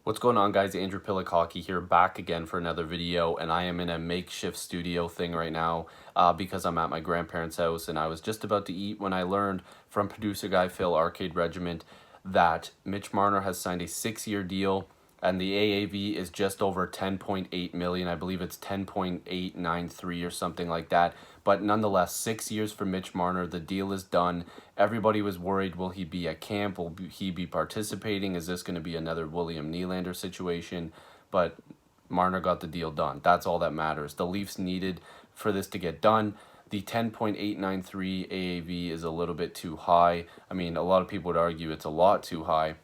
What's going on, guys? Andrew Pillock Hockey here, back again for another video, and I am in a makeshift studio thing right now because I'm at my grandparents' house, and I was just about to eat when I learned from producer guy Phil, Arcade Regiment, that Mitch Marner has signed a 6-year deal, and the AAV is just over 10.8 million. I believe it's 10.893 or something like that. But nonetheless, 6 years for Mitch Marner. The deal is done. Everybody was worried, will he be at camp? Will he be participating? Is this going to be another William Nylander situation? But Marner got the deal done. That's all that matters. The Leafs needed for this to get done. The 10.893 AAV is a little bit too high. I mean, a lot of people would argue it's a lot too high.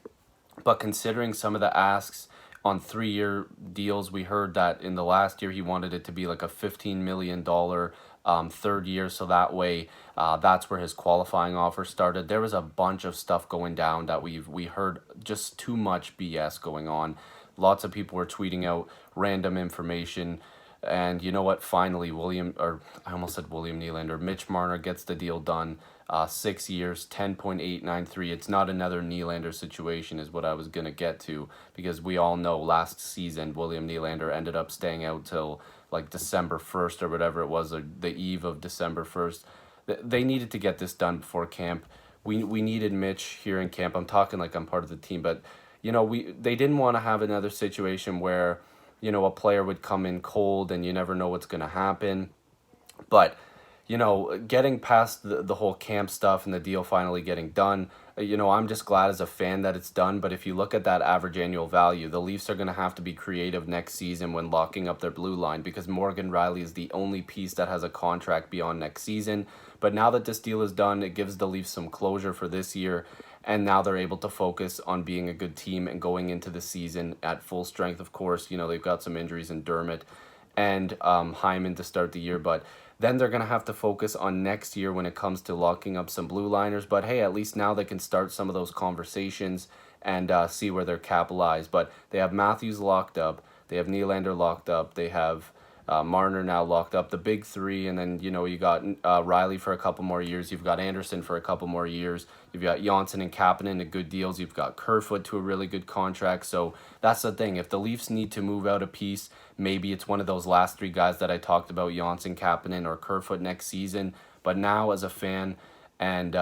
But considering some of the asks on 3-year deals, we heard that in the last year he wanted it to be like a $15 million third year, so that way that's where his qualifying offer started. There was a bunch of stuff going down that we heard, just too much BS going on. Lots of people were tweeting out random information. And you know what? Finally, I almost said William Nylander, Mitch Marner gets the deal done. 6 years, 10.893. It's not another Nylander situation is what I was going to get to, because we all know last season William Nylander ended up staying out till like December 1st or whatever it was, or the eve of December 1st. They needed to get this done before camp. We needed Mitch here in camp. I'm talking like I'm part of the team, but you know, they didn't want to have another situation where, you know, a player would come in cold and you never know what's going to happen. But, you know, getting past the whole camp stuff and the deal finally getting done, you know, I'm just glad as a fan that it's done. But if you look at that average annual value, the Leafs are going to have to be creative next season when locking up their blue line, because Morgan Rielly is the only piece that has a contract beyond next season. But now that this deal is done, it gives the Leafs some closure for this year. And now they're able to focus on being a good team and going into the season at full strength. Of course, you know, they've got some injuries in Dermott and Hyman to start the year, but then they're going to have to focus on next year when it comes to locking up some blue liners. But hey, at least now they can start some of those conversations and see where they're capitalized. But they have Matthews locked up, they have Nylander locked up, they have Marner now locked up, the big three, and then, you know, you got Rielly for a couple more years, you've got Anderson for a couple more years, you've got Johnsson and Kapanen to good deals, you've got Kerfoot to a really good contract. So that's the thing, if the Leafs need to move out a piece, maybe it's one of those last three guys that I talked about, Johnsson, Kapanen, or Kerfoot next season. But now as a fan, and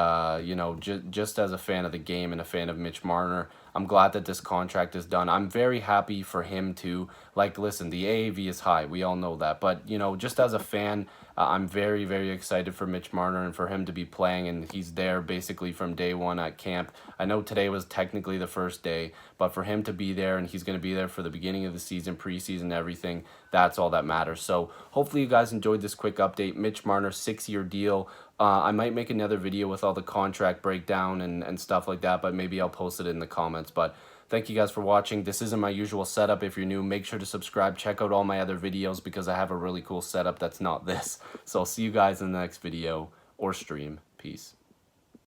you know, just as a fan of the game and a fan of Mitch Marner, I'm glad that this contract is done. I'm very happy for him too. Like, listen, the AAV is high, we all know that, but you know, just as a fan, I'm very, very excited for Mitch Marner and for him to be playing, and he's there basically from day one at camp. I know today was technically the first day, but for him to be there, and he's going to be there for the beginning of the season, preseason, everything, that's all that matters. So hopefully you guys enjoyed this quick update. Mitch Marner, 6-year deal. I might make another video with all the contract breakdown and stuff like that, but maybe I'll post it in the comments. But thank you guys for watching. This isn't my usual setup. If you're new, make sure to subscribe. Check out all my other videos because I have a really cool setup that's not this. So I'll see you guys in the next video or stream. Peace.